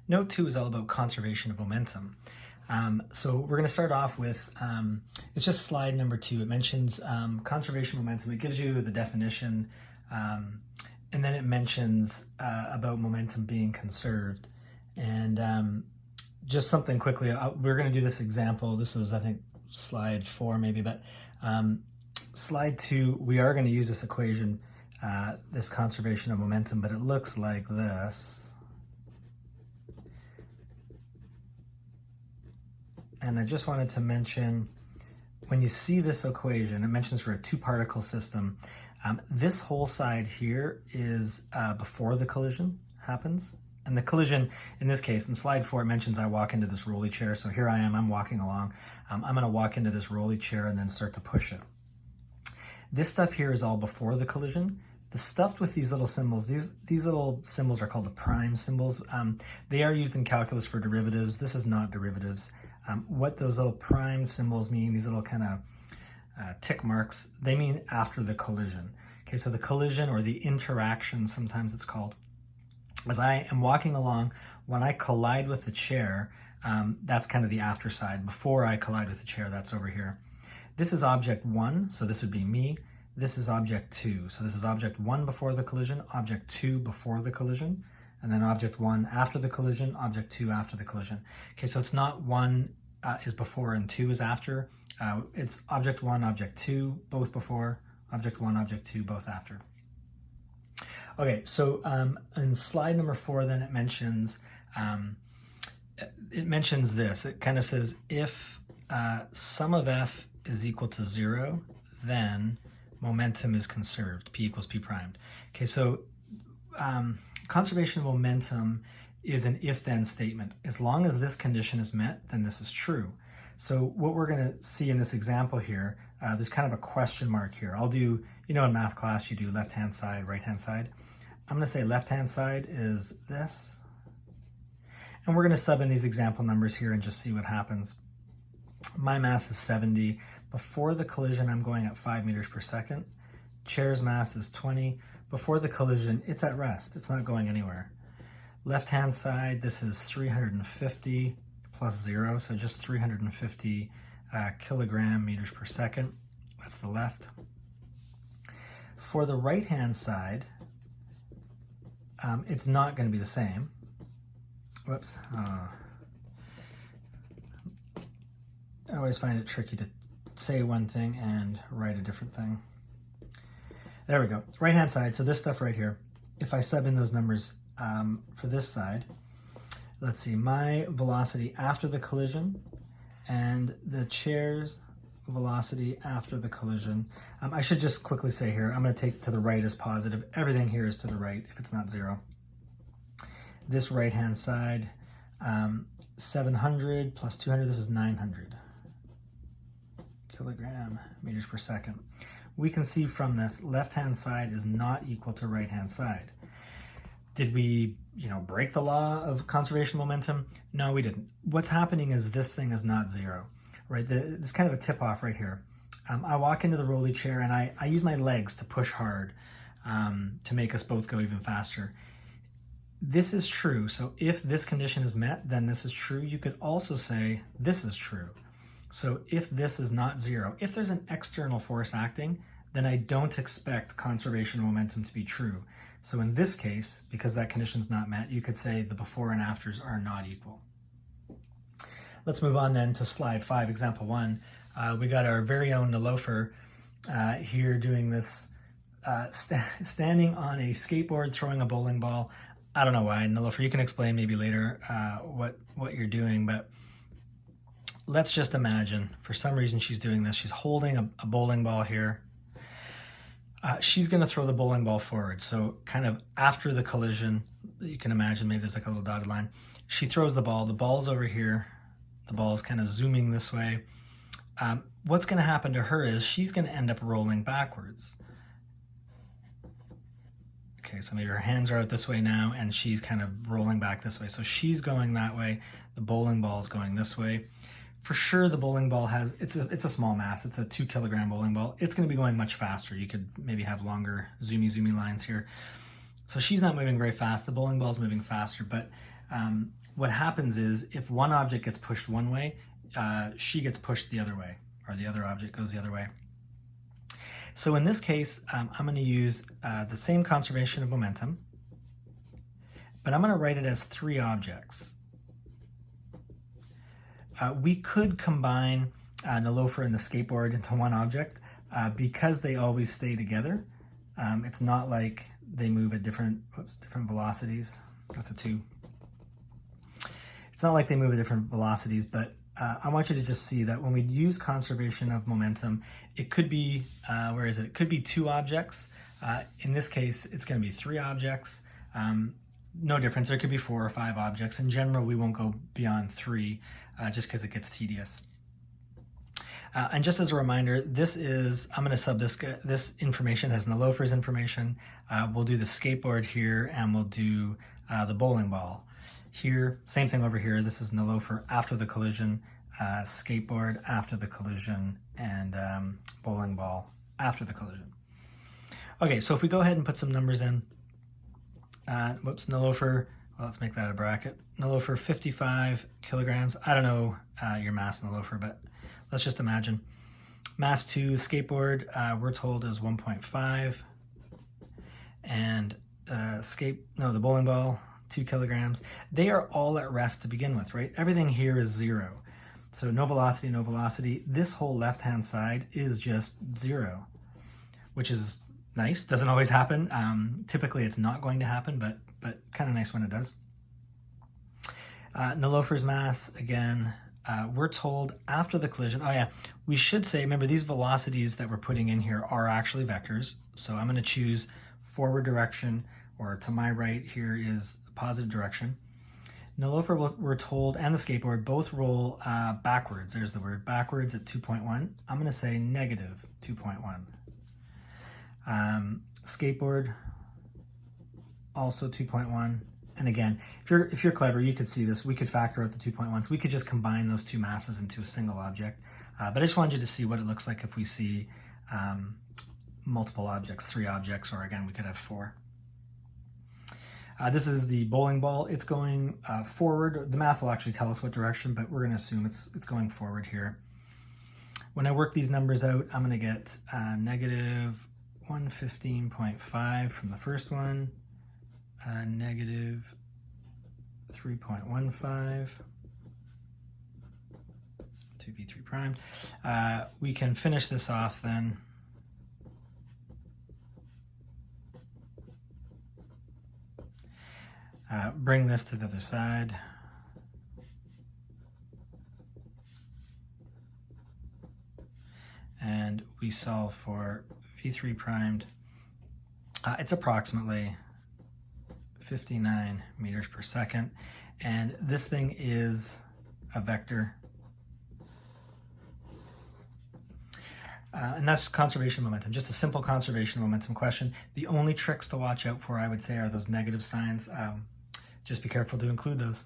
Note 2 is all about conservation of momentum. So we're going to start off with, it's just slide number 2. It mentions conservation of momentum. It gives you the definition, and then it mentions about momentum being conserved. And just something quickly, we're going to do this example. This was, I think, slide 4 maybe, but slide 2, we are going to use this equation, this conservation of momentum, but it looks like this. And I just wanted to mention, when you see this equation, it mentions for a two-particle system, this whole side here is before the collision happens. And the collision, in this case, in slide 4, it mentions I walk into this rolly chair. So here I am, I'm walking along. I'm going to walk into this rolly chair and then start to push it. This stuff here is all before the collision. The stuff with these little symbols, these little symbols are called the prime symbols. They are used in calculus for derivatives. This is not derivatives. What those little prime symbols mean, these little kind of tick marks, they mean after the collision. Okay, so the collision or the interaction, sometimes it's called. As I am walking along, when I collide with the chair, that's kind of the after side. Before I collide with the chair, that's over here. This is object 1, so this would be me. This is object 2. So this is object 1 before the collision, object 2 before the collision, and then object 1 after the collision, object 2 after the collision. Okay, so it's not 1 is before and 2 is after. It's object 1, object 2, both before, object 1, object 2, both after. Okay, so in slide number 4, then it mentions this. It kind of says if sum of f is equal to 0, then momentum is conserved, p equals p primed. Okay, so conservation of momentum is an if-then statement. As long as this condition is met, then this is true. So what we're going to see in this example here, there's kind of a question mark here. I'll do, in math class, you do left-hand side, right-hand side. I'm going to say left-hand side is this. And we're going to sub in these example numbers here and just see what happens. My mass is 70. Before the collision, I'm going at 5 meters per second. Chair's mass is 20. Before the collision, it's at rest. It's not going anywhere. Left-hand side, this is 350 plus 0, so just 350 kilogram meters per second. That's the left. For the right-hand side, it's not going to be the same. Whoops. I always find it tricky to say one thing and write a different thing. There we go. Right-hand side, so this stuff right here, if I sub in those numbers for this side, let's see, my velocity after the collision and the chair's velocity after the collision. I should just quickly say here, I'm going to take to the right as positive. Everything here is to the right if it's not 0. This right-hand side, 700 plus 200, this is 900 kilogram meters per second. We can see from this, left-hand side is not equal to right-hand side. Did we, break the law of conservation momentum? No, we didn't. What's happening is this thing is not 0, right? It's kind of a tip-off right here. I walk into the rolly chair and I use my legs to push hard to make us both go even faster. This is true. So if this condition is met, then this is true. You could also say this is true. So if this is not 0, if there's an external force acting, then I don't expect conservation of momentum to be true. So in this case, because that condition is not met, you could say the before and afters are not equal. Let's move on then to slide 5, example 1. We got our very own Nilofer here doing this, standing on a skateboard throwing a bowling ball. I don't know why, Nilofer, you can explain maybe later what you're doing, but let's just imagine for some reason she's doing this. She's holding a bowling ball here. She's going to throw the bowling ball forward. So kind of after the collision, you can imagine maybe there's like a little dotted line. She throws the ball's over here. The ball is kind of zooming this way. What's going to happen to her is she's going to end up rolling backwards. Okay, so maybe her hands are out this way now and she's kind of rolling back this way. So she's going that way. The bowling ball is going this way. For sure, the bowling ball has, it's a small mass. It's a 2 kilogram bowling ball. It's going to be going much faster. You could maybe have longer zoomy lines here. So she's not moving very fast. The bowling ball is moving faster, but what happens is if one object gets pushed one way, she gets pushed the other way, or the other object goes the other way. So in this case, I'm going to use the same conservation of momentum, but I'm going to write it as 3 objects. We could combine Nilofer and the skateboard into one object because they always stay together. It's not like they move at different velocities. That's a 2. It's not like they move at different velocities, but I want you to just see that when we use conservation of momentum, it could be, where is it? It could be 2 objects. In this case, it's going to be 3 objects. No difference. There could be 4 or 5 objects. In general, we won't go beyond 3 just because it gets tedious. And just as a reminder, this is, I'm going to sub this information as Nilofer's information. We'll do the skateboard here, and we'll do the bowling ball. Here, same thing over here. This is Nilofer after the collision, skateboard after the collision, and bowling ball after the collision. Okay, so if we go ahead and put some numbers in, Nilofer, well, let's make that a bracket. Nilofer, 55 kilograms. I don't know your mass, Nilofer, but let's just imagine. Mass 2, skateboard, we're told is 1.5. And the bowling ball, 2 kilograms. They are all at rest to begin with, right? Everything here is 0. So no velocity, no velocity. This whole left-hand side is just 0, which is nice. Doesn't always happen. Typically it's not going to happen, but kind of nice when it does. Nilofer's mass, again, we're told after the collision. Oh yeah, we should say, remember these velocities that we're putting in here are actually vectors. So I'm going to choose forward direction, or to my right here is the positive direction. Nilofer, we're told, and the skateboard both roll backwards. There's the word backwards at 2.1. I'm going to say negative 2.1. Skateboard, also 2.1. And again, if you're clever, you could see this. We could factor out the 2.1s. We could just combine those 2 masses into a single object. But I just wanted you to see what it looks like if we see multiple objects, 3 objects, or again, we could have 4. This is the bowling ball. It's going forward. The math will actually tell us what direction, but we're going to assume it's going forward here. When I work these numbers out, I'm going to get negative 115.5 from the first one, negative 3.15 to V3 primed. We can finish this off then. Bring this to the other side. And we solve for V3 primed. It's approximately 59 meters per second. And this thing is a vector. And that's conservation of momentum, just a simple conservation of momentum question. The only tricks to watch out for, I would say, are those negative signs. Just be careful to include those.